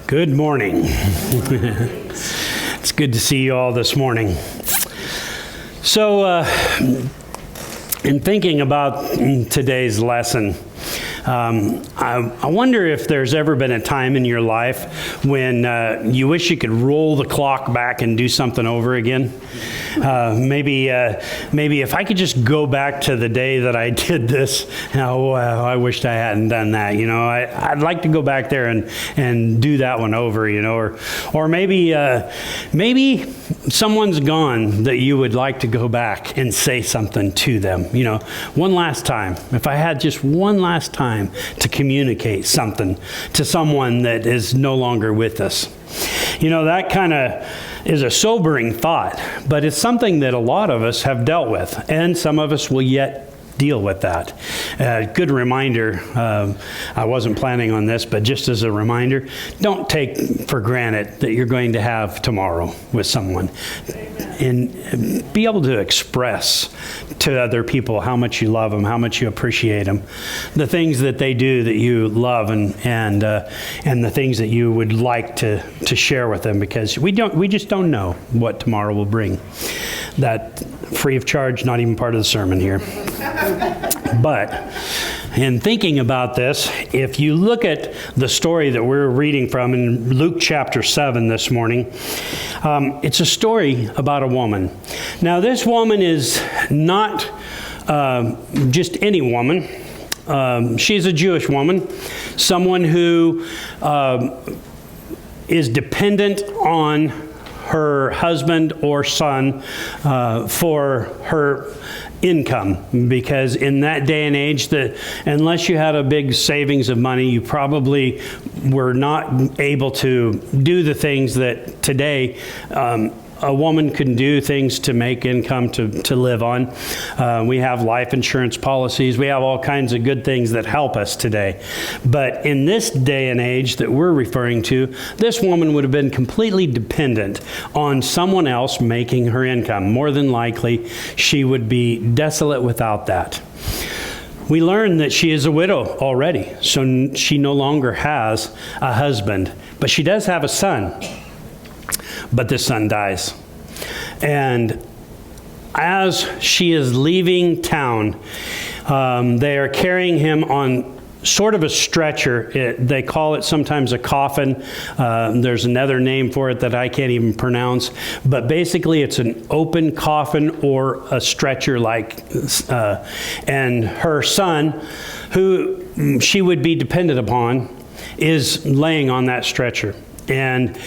Good morning. It's good to see you all this morning. So, in thinking about today's lesson, I wonder if there's ever been a time in your life when you wish you could roll the clock back and do something over again. Maybe if I could just go back to the day that I did this, I wished I hadn't done that. I'd like to go back there and do that one over. Or maybe someone's gone that you would like to go back and say something to them. One last time. If I had just one last time to communicate something to someone that is no longer with us. That kind of is a sobering thought, but it's something that a lot of us have dealt with, and some of us will yet deal with that. Good reminder, I wasn't planning on this, but just as a reminder, don't take for granted that you're going to have tomorrow with someone. And be able to express to other people how much you love them, how much you appreciate them, the things that they do that you love, and the things that you would like to share with them, because we just don't know what tomorrow will bring. That free of charge, not even part of the sermon here. But in thinking about this, if you look at the story that we're reading from in Luke chapter 7 this morning, it's a story about a woman. Now, this woman is not just any woman. She's a Jewish woman, someone who is dependent on her husband or son for her income, because in that day and age, unless you had a big savings of money, you probably were not able to do the things that today a woman can do, things to make income to live on. We have life insurance policies. We have all kinds of good things that help us today. But in this day and age that we're referring to, this woman would have been completely dependent on someone else making her income. More than likely, she would be desolate without that. We learn that she is a widow already, so she no longer has a husband. But she does have a son. But this son dies. And as she is leaving town, they are carrying him on sort of a stretcher. They call it sometimes a coffin. There's another name for it that I can't even pronounce. But basically it's an open coffin or a stretcher and her son, who she would be dependent upon, is laying on that stretcher. And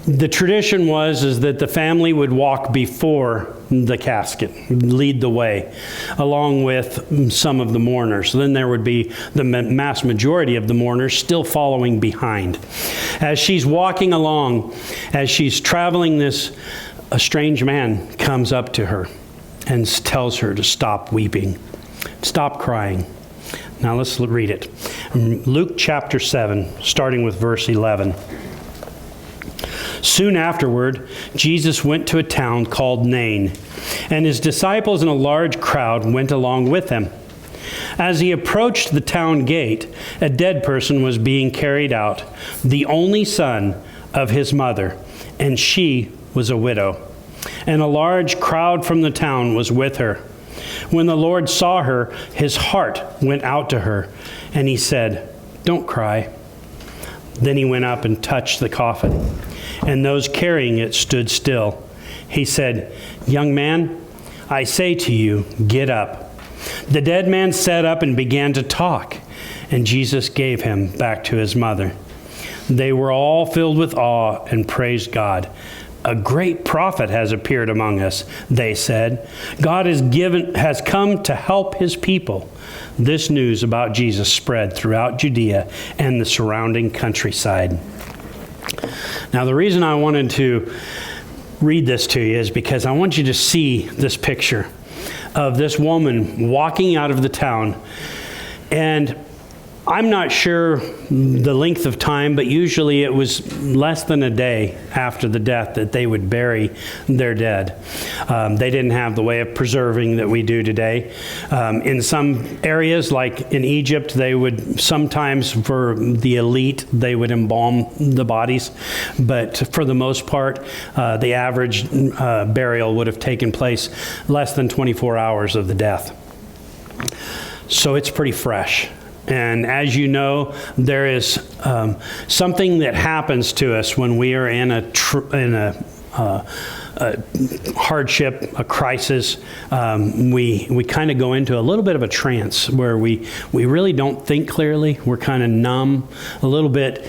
the tradition is that the family would walk before the casket, lead the way, along with some of the mourners. Then there would be the mass majority of the mourners still following behind. As she's walking along, as she's traveling a strange man comes up to her and tells her to stop weeping, stop crying. Now let's read it. Luke chapter 7, starting with verse 11. Soon afterward, Jesus went to a town called Nain, and his disciples and a large crowd went along with him. As he approached the town gate, a dead person was being carried out, the only son of his mother, and she was a widow. And a large crowd from the town was with her. When the Lord saw her, his heart went out to her, and he said, "Don't cry." Then he went up and touched the coffin, and those carrying it stood still. He said, "Young man, I say to you, get up." The dead man sat up and began to talk, and Jesus gave him back to his mother. They were all filled with awe and praised God. "A great prophet has appeared among us," they said. "God has come to help his people." This news about Jesus spread throughout Judea and the surrounding countryside. Now, the reason I wanted to read this to you is because I want you to see this picture of this woman walking out of the town. And I'm not sure the length of time, but usually it was less than a day after the death that they would bury their dead. They didn't have the way of preserving that we do today. In some areas, like in Egypt, they would sometimes, for the elite, they would embalm the bodies. But for the most part, the average burial would have taken place less than 24 hours of the death. So it's pretty fresh. And as you know, there is something that happens to us when we are in a hardship, a crisis. We kind of go into a little bit of a trance where we really don't think clearly. We're kind of numb, a little bit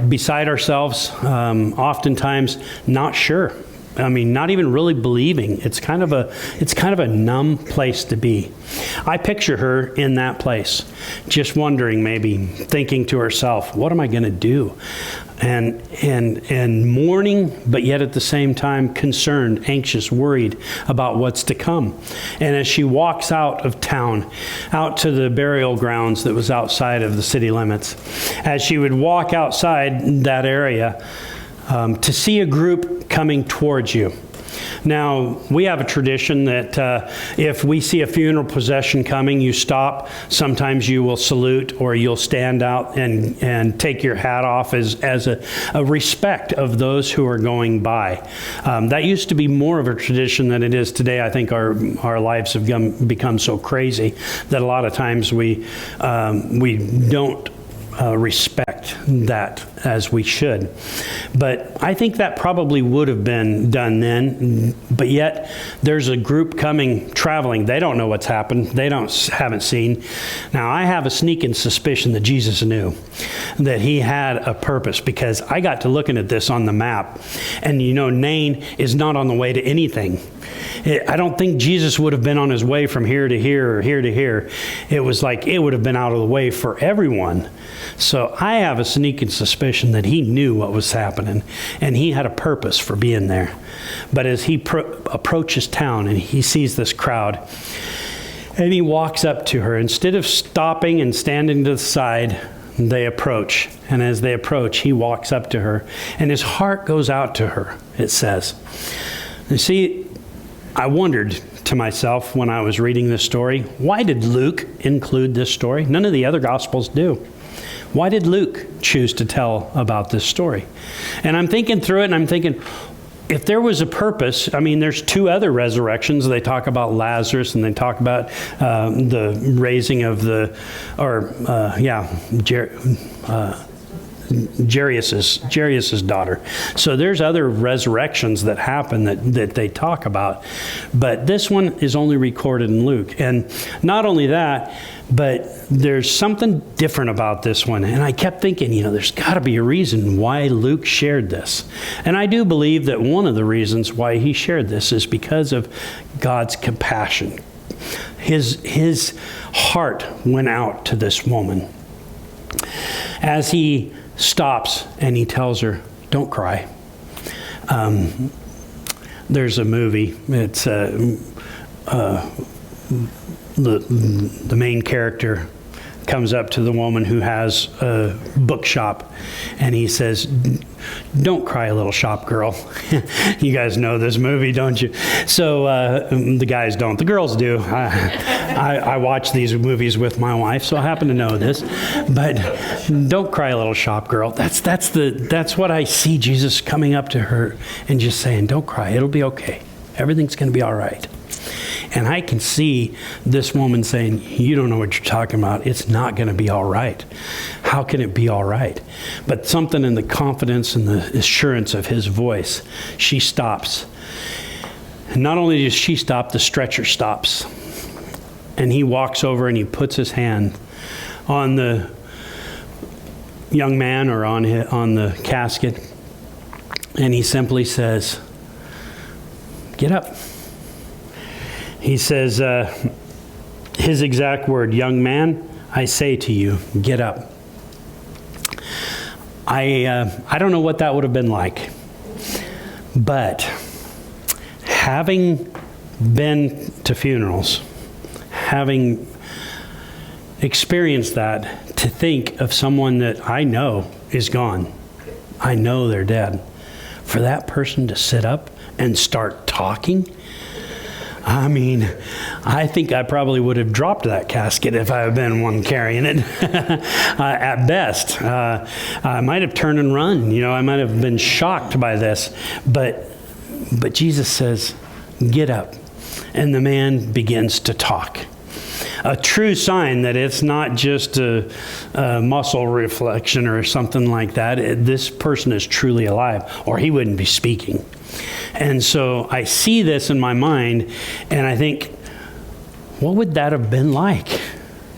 beside ourselves, oftentimes not sure. I mean, not even really believing. It's kind of a numb place to be. I picture her in that place, just wondering, maybe thinking to herself, what am I going to do? And mourning, but yet at the same time concerned, anxious, worried about what's to come. And as she walks out of town, out to the burial grounds that was outside of the city limits, as she would walk outside that area, to see a group coming towards you. Now, we have a tradition that if we see a funeral procession coming, you stop. Sometimes you will salute, or you'll stand out and take your hat off as a respect of those who are going by. That used to be more of a tradition than it is today. I think our lives have become so crazy that a lot of times we don't respect that as we should. But I think that probably would have been done then. But yet there's a group coming, traveling. They don't know what's happened. They haven't seen. Now, I have a sneaking suspicion that Jesus knew that he had a purpose, because I got to looking at this on the map, and Nain is not on the way to anything. I don't think Jesus would have been on his way from here to here or here to here. It was like it would have been out of the way for everyone. So I have a sneaking suspicion that he knew what was happening, and he had a purpose for being there. But as he approaches town and he sees this crowd, and he walks up to her, instead of stopping and standing to the side, they approach. And as they approach, he walks up to her, and his heart goes out to her, it says. You see, I wondered to myself when I was reading this story, why did Luke include this story? None of the other Gospels do. Why did Luke choose to tell about this story? And I'm thinking through it, and I'm thinking, if there was a purpose, I mean, there's two other resurrections. They talk about Lazarus, and they talk about the raising of Jairus' daughter. So there's other resurrections that happen that they talk about. But this one is only recorded in Luke. And not only that, but there's something different about this one. And I kept thinking, there's got to be a reason why Luke shared this. And I do believe that one of the reasons why he shared this is because of God's compassion. His heart went out to this woman. As he stops and he tells her, don't cry. There's a movie. It's the main character comes up to the woman who has a bookshop, and he says, don't cry, little shop girl. You guys know this movie, don't you? So the guys don't. The girls do. I watch these movies with my wife, so I happen to know this. But don't cry, little shop girl. That's what I see Jesus coming up to her and just saying, don't cry. It'll be okay. Everything's going to be all right. And I can see this woman saying, you don't know what you're talking about. It's not going to be all right. How can it be all right? But something in the confidence and the assurance of his voice, she stops. And not only does she stop, the stretcher stops. And he walks over and he puts his hand on the young man, or on the casket. And he simply says, get up. He says, his exact word, young man, I say to you, get up. I don't know what that would have been like. But having been to funerals, having experienced that, to think of someone that I know is gone. I know they're dead. For that person to sit up and start talking, I mean, I think I probably would have dropped that casket if I had been one carrying it. At best, I might have turned and run. I might have been shocked by this. But Jesus says, "Get up," and the man begins to talk. A true sign that it's not just a muscle reflection or something like that. This person is truly alive, or he wouldn't be speaking. And so I see this in my mind, and I think, what would that have been like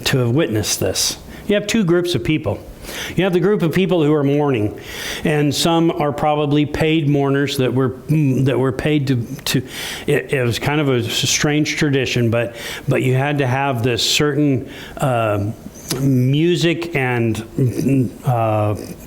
to have witnessed this? You have two groups of people. You have the group of people who are mourning, and some are probably paid mourners that were paid to. It was kind of a strange tradition, but you had to have this certain music and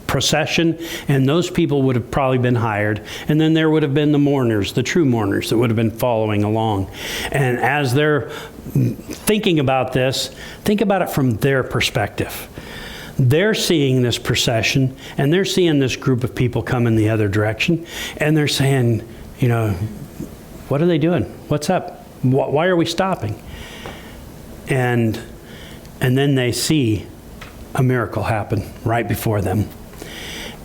procession, and those people would have probably been hired. And then there would have been the mourners, the true mourners, that would have been following along. And as they're thinking about this, think about it from their perspective. They're seeing this procession, and they're seeing this group of people come in the other direction, and they're saying, what are they doing? What's up? Why are we stopping? And then they see a miracle happen right before them.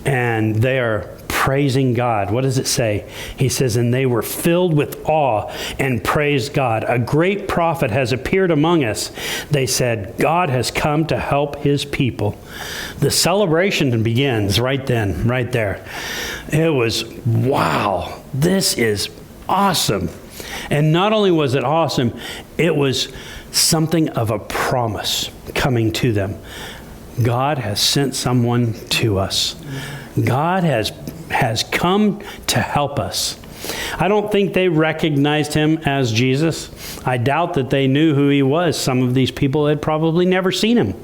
And they are praising God. What does it say? He says, "And they were filled with awe and praised God. A great prophet has appeared among us." They said, "God has come to help his people." The celebration begins right then, right there. It was, wow, this is awesome. And not only was it awesome, it was something of a promise coming to them. God has sent someone to us. God has come to help us. I don't think they recognized him as Jesus. I doubt that they knew who he was. Some of these people had probably never seen him.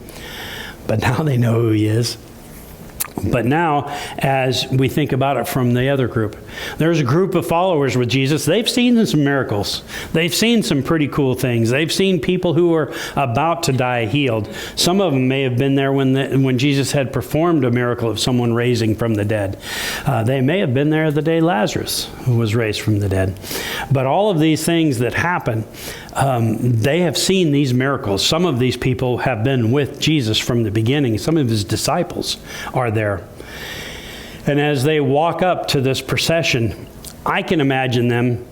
But now they know who he is. But now, as we think about it from the other group, there's a group of followers with Jesus. They've seen some miracles. They've seen some pretty cool things. They've seen people who were about to die healed. Some of them may have been there when Jesus had performed a miracle of someone raising from the dead. They may have been there the day Lazarus was raised from the dead. But all of these things that happen, they have seen these miracles. Some of these people have been with Jesus from the beginning. Some of his disciples are there. And as they walk up to this procession, I can imagine them,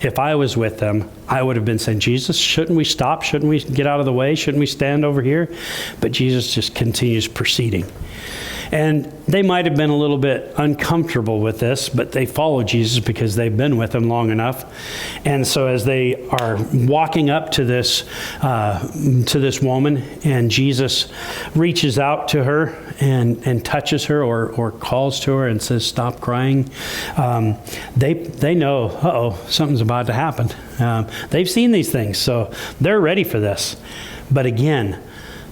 if I was with them, I would have been saying, "Jesus, shouldn't we stop? Shouldn't we get out of the way? Shouldn't we stand over here?" But Jesus just continues proceeding. And they might have been a little bit uncomfortable with this, but they follow Jesus because they've been with him long enough. And so as they are walking up to this woman, and Jesus reaches out to her and touches her or calls to her and says, "Stop crying," they know, something's about to happen. They've seen these things, so they're ready for this. But again,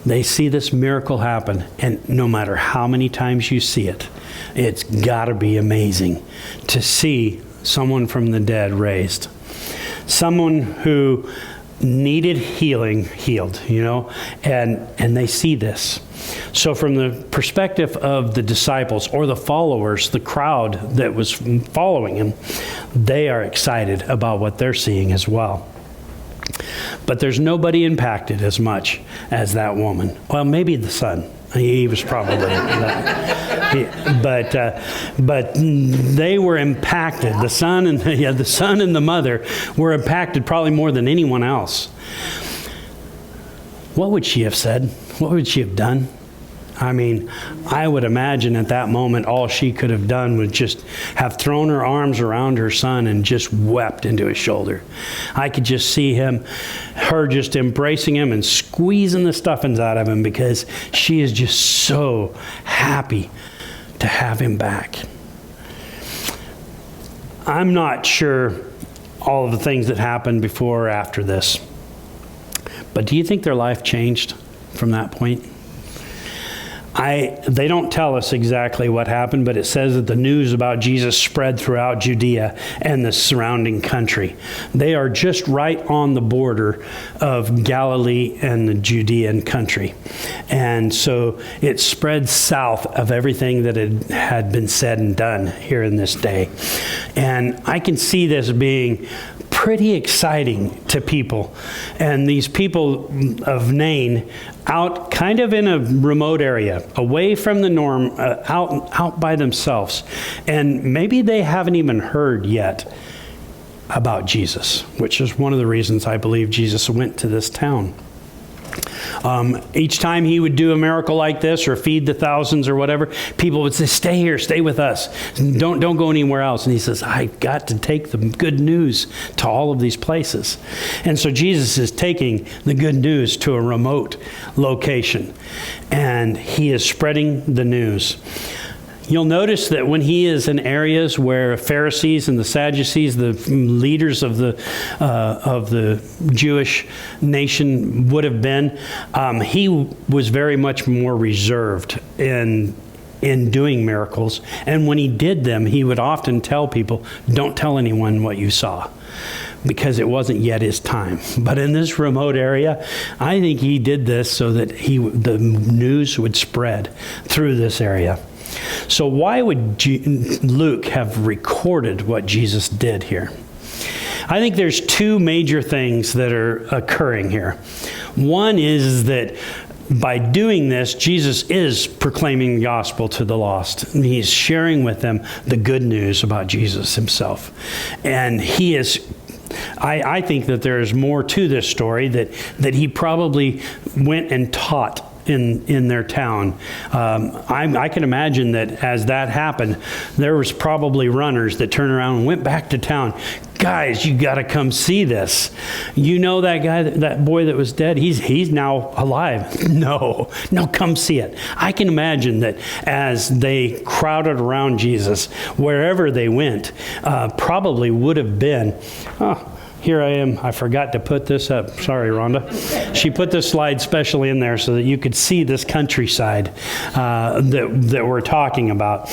they see this miracle happen, and no matter how many times you see it, it's got to be amazing to see someone from the dead raised. Someone who needed healing healed, and they see this. So from the perspective of the disciples or the followers, the crowd that was following him, they are excited about what they're seeing as well. But there's nobody impacted as much as that woman. Well, maybe the son. He was probably but they were impacted. The son and the mother were impacted probably more than anyone else. What would she have said? What would she have done? I mean, I would imagine at that moment all she could have done was just have thrown her arms around her son and just wept into his shoulder. I could just see her just embracing him and squeezing the stuffings out of him because she is just so happy to have him back. I'm not sure all of the things that happened before or after this, but do you think their life changed from that point? They don't tell us exactly what happened, but it says that the news about Jesus spread throughout Judea and the surrounding country. They are just right on the border of Galilee and the Judean country. And so it spread south of everything that had been said and done here in this day. And I can see this being pretty exciting to people. And these people of Nain, out kind of in a remote area, away from the norm, out by themselves. And maybe they haven't even heard yet about Jesus, which is one of the reasons I believe Jesus went to this town. Each time he would do a miracle like this or feed the thousands or whatever, people would say, stay here, stay with us. Don't go anywhere else. And he says, I've got to take the good news to all of these places. And so Jesus is taking the good news to a remote location, and he is spreading the news. You'll notice that when he is in areas where Pharisees and the Sadducees, the leaders of the Jewish nation would have been, he was very much more reserved in doing miracles. And when he did them, he would often tell people, don't tell anyone what you saw, because it wasn't yet his time. But in this remote area, I think he did this so that the news would spread through this area. So why would Luke have recorded what Jesus did here? I think there's two major things that are occurring here. One is that by doing this, Jesus is proclaiming the gospel to the lost. He's sharing with them the good news about Jesus himself. And he is... I think that there is more to this story, that he probably went and taught in their town. I can imagine that as that happened, there was probably runners that turned around and went back to town. Guys, you got to come see this. You know that guy, that boy that was dead? He's now alive. No, come see it. I can imagine that as they crowded around Jesus, wherever they went, probably would have been, here I am. I forgot to put this up. Sorry, Rhonda. She put this slide specially in there so that you could see this countryside that we're talking about.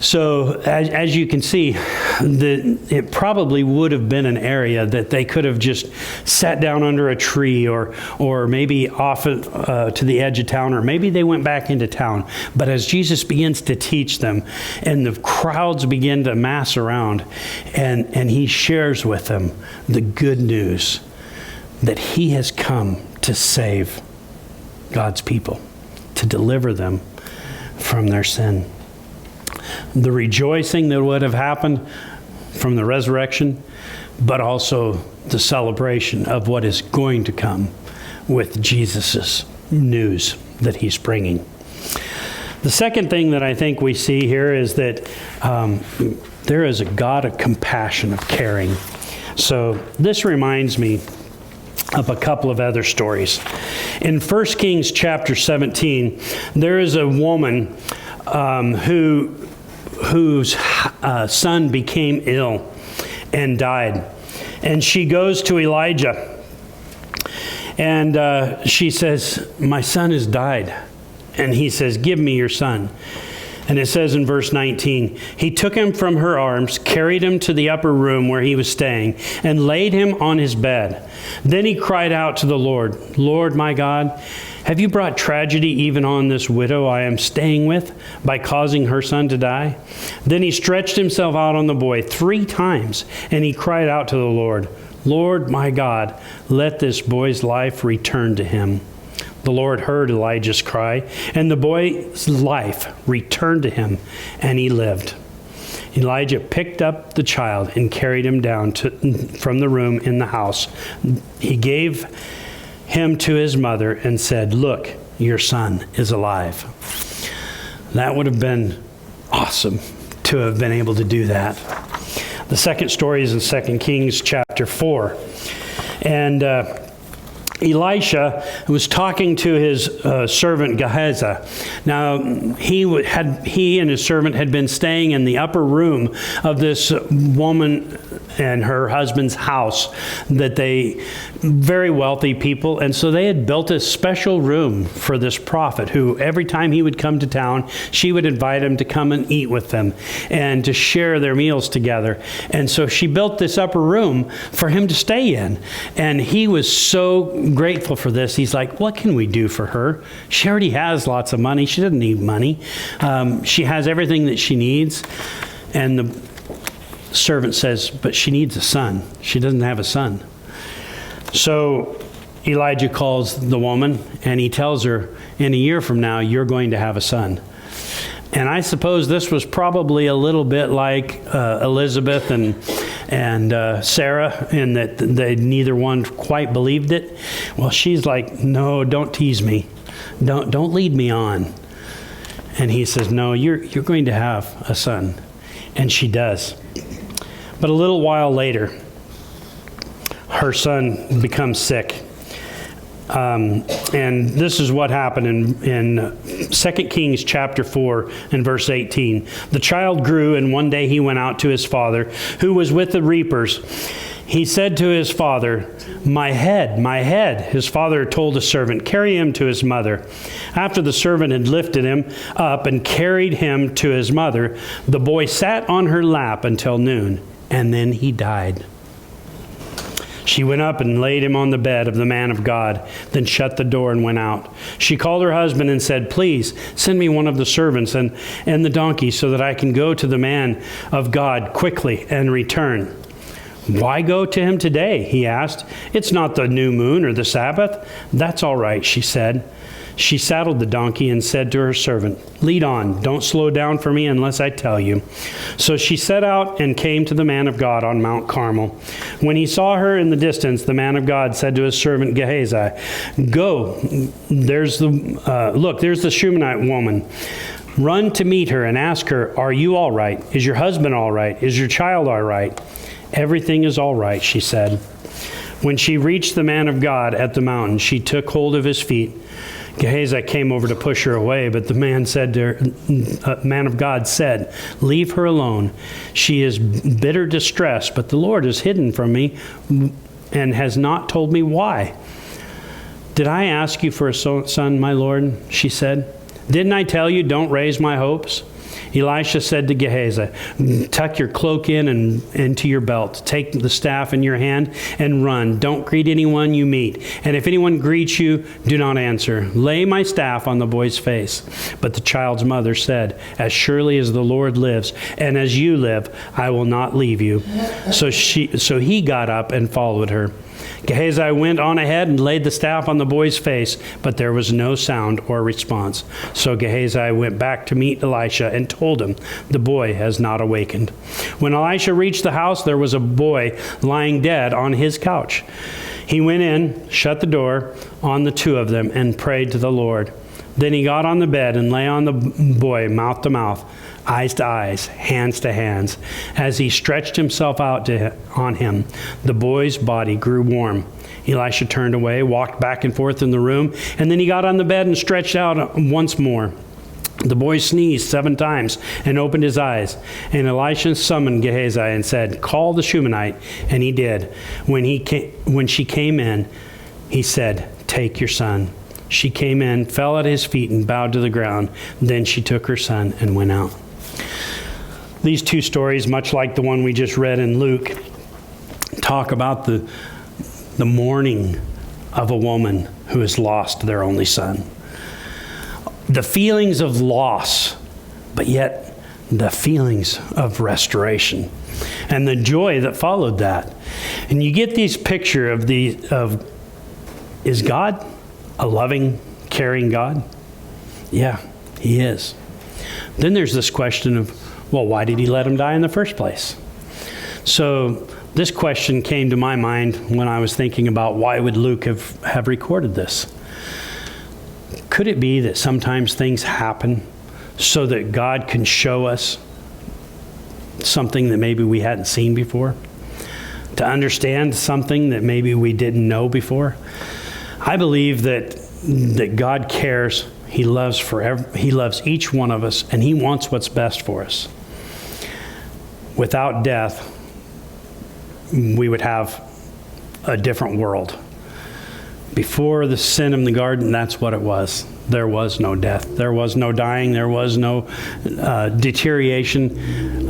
So as you can see, it probably would have been an area that they could have just sat down under a tree or maybe off to the edge of town, or maybe they went back into town. But as Jesus begins to teach them and the crowds begin to mass around, and he shares with them the good news that he has come to save God's people, to deliver them from their sin. The rejoicing that would have happened from the resurrection, but also the celebration of what is going to come with Jesus' news that he's bringing. The second thing that I think we see here is that there is a God of compassion, of caring. So this reminds me of a couple of other stories. In 1 Kings chapter 17, there is a woman whose son became ill and died. And she goes to Elijah and she says, my son has died. And he says, give me your son. And it says in verse 19, he took him from her arms, carried him to the upper room where he was staying, and laid him on his bed. Then he cried out to the Lord, Lord my God, have you brought tragedy even on this widow I am staying with by causing her son to die? Then he stretched himself out on the boy 3 times, and he cried out to the Lord, Lord my God, let this boy's life return to him. The Lord heard Elijah's cry, and the boy's life returned to him, and he lived. Elijah picked up the child and carried him down from the room in the house. He gave him to his mother and said, look, your son is alive. That would have been awesome to have been able to do that. The second story is in 2 Kings chapter 4. And Elisha was talking to his servant Gehazi. Now, he and his servant had been staying in the upper room of this woman and her husband's house, very wealthy people, and so they had built a special room for this prophet who, every time he would come to town, she would invite him to come and eat with them and to share their meals together. And so she built this upper room for him to stay in, and he was so grateful for this. He's like, what can we do for her? She already has lots of money. She doesn't need money. She has everything that she needs. And the servant says, but she needs a son. She doesn't have a son. So Elijah calls the woman and he tells her, in a year from now, you're going to have a son. And I suppose this was probably a little bit like Elizabeth and Sarah, in that neither one quite believed it. Well, she's like, no, don't tease me. Don't lead me on. And he says, no, you're going to have a son. And she does. But a little while later, her son becomes sick. And this is what happened in 2 Kings chapter 4 and verse 18. The child grew, and one day he went out to his father, who was with the reapers. He said to his father, my head, my head. His father told the servant, carry him to his mother. After the servant had lifted him up and carried him to his mother, the boy sat on her lap until noon, and then he died. She went up and laid him on the bed of the man of God, then shut the door and went out. She called her husband and said, please send me one of the servants and the donkey so that I can go to the man of God quickly and return. Why go to him today? He asked. It's not the new moon or the Sabbath. That's all right, she said. She saddled the donkey and said to her servant, lead on, don't slow down for me unless I tell you. So she set out and came to the man of God on Mount Carmel. When he saw her in the distance, the man of God said to his servant Gehazi, go, there's the Shunammite woman. Run to meet her and ask her, are you all right? Is your husband all right? Is your child all right? Everything is all right, she said. When she reached the man of God at the mountain, she took hold of his feet. Gehazi came over to push her away, but the man of God said, leave her alone. She is bitter distress, but the Lord is hidden from me and has not told me why. Did I ask you for a son, my Lord? She said. Didn't I tell you, don't raise my hopes? Elisha said to Gehazi, tuck your cloak in and into your belt. Take the staff in your hand and run. Don't greet anyone you meet. And if anyone greets you, do not answer. Lay my staff on the boy's face. But the child's mother said, as surely as the Lord lives and as you live, I will not leave you. So he got up and followed her. Gehazi went on ahead and laid the staff on the boy's face, but there was no sound or response. So Gehazi went back to meet Elisha and told him, the boy has not awakened. When Elisha reached the house, there was a boy lying dead on his couch. He went in, shut the door on the two of them, and prayed to the Lord. Then he got on the bed and lay on the boy mouth to mouth, eyes to eyes, hands to hands. As he stretched himself out on him, the boy's body grew warm. Elisha turned away, walked back and forth in the room, and then he got on the bed and stretched out once more. The boy sneezed 7 times and opened his eyes. And Elisha summoned Gehazi and said, call the Shunammite. And he did. When she came in, he said, take your son. She came in, fell at his feet, and bowed to the ground. Then she took her son and went out. These two stories, much like the one we just read in Luke, talk about the mourning of a woman who has lost their only son. The feelings of loss, but yet the feelings of restoration and the joy that followed that. And you get this picture of is God a loving, caring God? Yeah, he is. Then there's this question of, well, why did he let him die in the first place? So this question came to my mind when I was thinking about why would Luke have recorded this? Could it be that sometimes things happen so that God can show us something that maybe we hadn't seen before? To understand something that maybe we didn't know before? I believe that God cares. He loves He loves each one of us, and He wants what's best for us. Without death, we would have a different world. Before the sin in the garden, that's what it was. There was no death. There was no dying. There was no deterioration.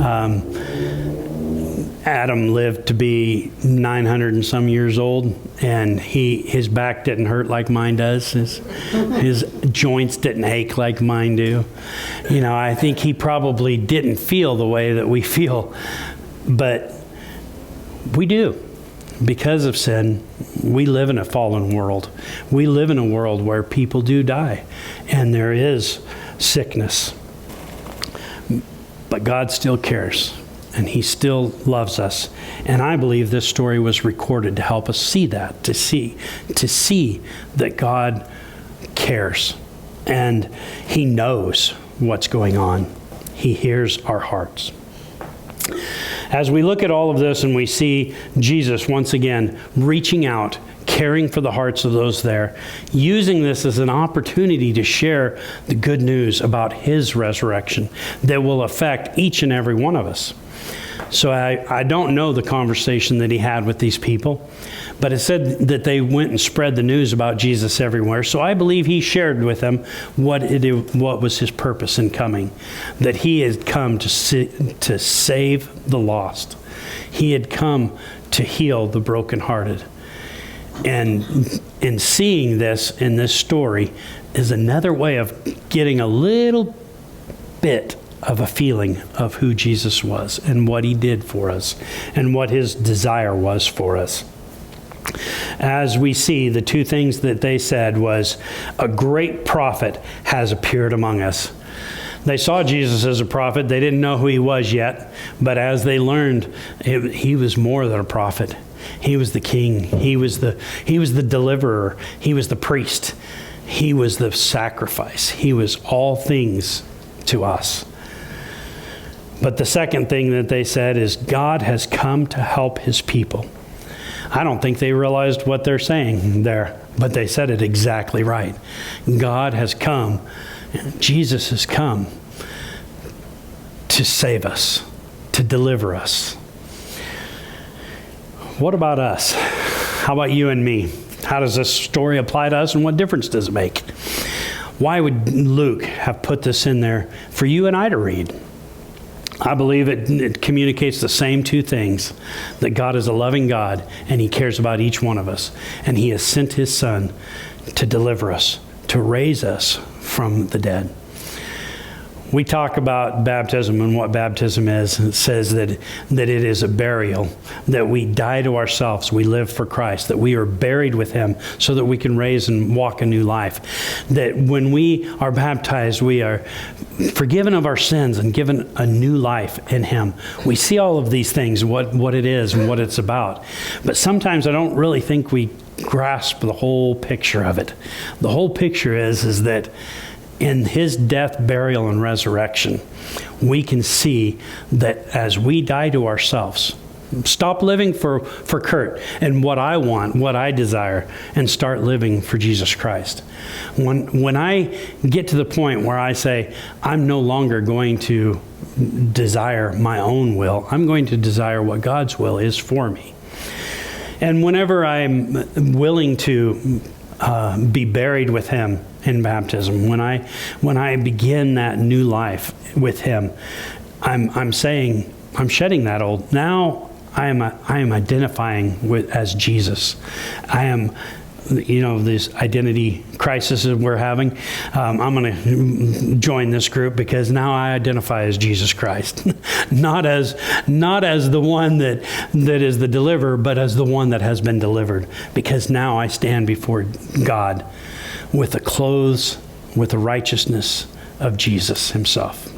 Adam lived to be 900 and some years old, and his back didn't hurt like mine does. His joints didn't ache like mine do. I think he probably didn't feel the way that we feel, but we do. Because of sin, we live in a fallen world. We live in a world where people do die, and there is sickness. But God still cares, and He still loves us. And I believe this story was recorded to help us see that, to see that God cares, and He knows what's going on. He hears our hearts. As we look at all of this and we see Jesus once again reaching out, caring for the hearts of those there, using this as an opportunity to share the good news about His resurrection that will affect each and every one of us. So I don't know the conversation that He had with these people, but it said that they went and spread the news about Jesus everywhere. So I believe He shared with them what was His purpose in coming, that He had come to save the lost. He had come to heal the brokenhearted. And in seeing this in this story is another way of getting a little bit of a feeling of who Jesus was and what He did for us and what His desire was for us. As we see, the two things that they said was, a great prophet has appeared among us. They saw Jesus as a prophet. They didn't know who He was yet, but as they learned, He was more than a prophet. He was the king. He was the deliverer. He was the priest. He was the sacrifice. He was all things to us. But the second thing that they said is, God has come to help His people. I don't think they realized what they're saying there, but they said it exactly right. God has come, Jesus has come to save us, to deliver us. What about us? How about you and me? How does this story apply to us, and what difference does it make? Why would Luke have put this in there for you and I to read? I believe it communicates the same two things, that God is a loving God and He cares about each one of us. And He has sent His Son to deliver us, to raise us from the dead. We talk about baptism and what baptism is. It says that it is a burial, that we die to ourselves, we live for Christ, that we are buried with Him so that we can raise and walk a new life. That when we are baptized, we are forgiven of our sins and given a new life in Him. We see all of these things, what it is and what it's about. But sometimes I don't really think we grasp the whole picture of it. The whole picture is that in His death, burial, and resurrection, we can see that as we die to ourselves, stop living for Kurt and what I want, what I desire, and start living for Jesus Christ. When I get to the point where I say, I'm no longer going to desire my own will, I'm going to desire what God's will is for me. And whenever I'm willing to be buried with Him in baptism, when I begin that new life with Him, I'm saying, I'm shedding that old. Now I am identifying as Jesus. I am, this identity crisis that we're having. I'm going to join this group because now I identify as Jesus Christ, not as the one that is the deliverer, but as the one that has been delivered. Because now I stand before God with the clothes, with the righteousness of Jesus Himself.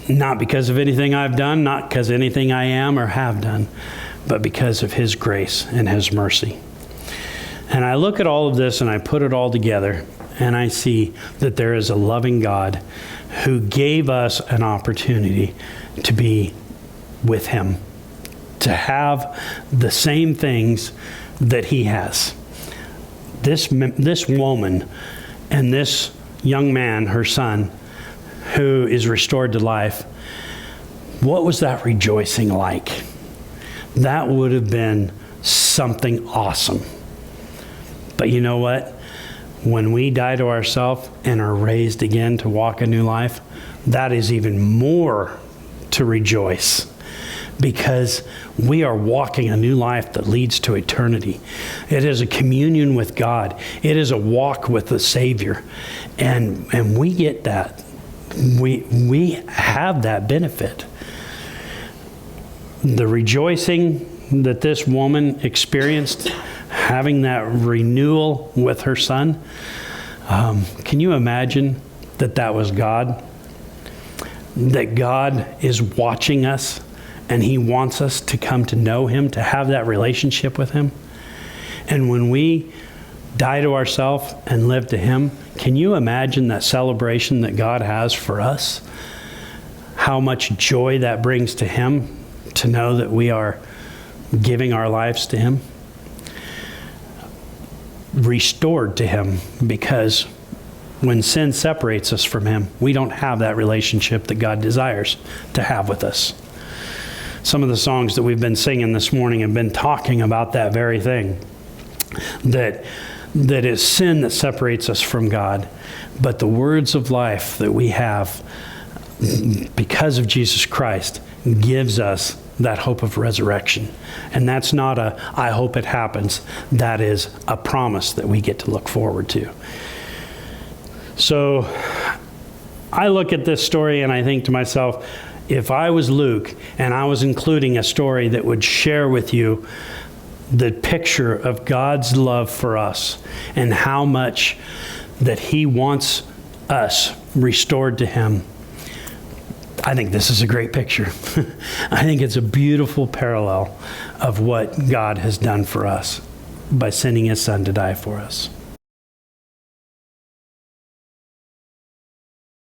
Not because of anything I've done, not because of anything I am or have done, but because of His grace and His mercy. And I look at all of this and I put it all together, and I see that there is a loving God who gave us an opportunity to be with Him, to have the same things that He has. this woman and this young man, her son, who is restored to life, what was that rejoicing like? That would have been something awesome. But you know what? When we die to ourselves and are raised again to walk a new life, that is even more to rejoice, because we are walking a new life that leads to eternity. It is a communion with God. It is a walk with the Savior. And we get that. We have that benefit. The rejoicing that this woman experienced, having that renewal with her son, can you imagine that was God? That God is watching us and He wants us to come to know Him, to have that relationship with Him. And when we die to ourselves and live to Him, can you imagine that celebration that God has for us? How much joy that brings to Him to know that we are giving our lives to Him. Restored to Him, because when sin separates us from Him, we don't have that relationship that God desires to have with us. Some of the songs that we've been singing this morning have been talking about that very thing. That it's sin that separates us from God. But the words of life that we have because of Jesus Christ gives us that hope of resurrection. And that's not a, I hope it happens. That is a promise that we get to look forward to. So I look at this story and I think to myself, if I was Luke and I was including a story that would share with you the picture of God's love for us and how much that He wants us restored to Him, I think this is a great picture. I think it's a beautiful parallel of what God has done for us by sending His Son to die for us.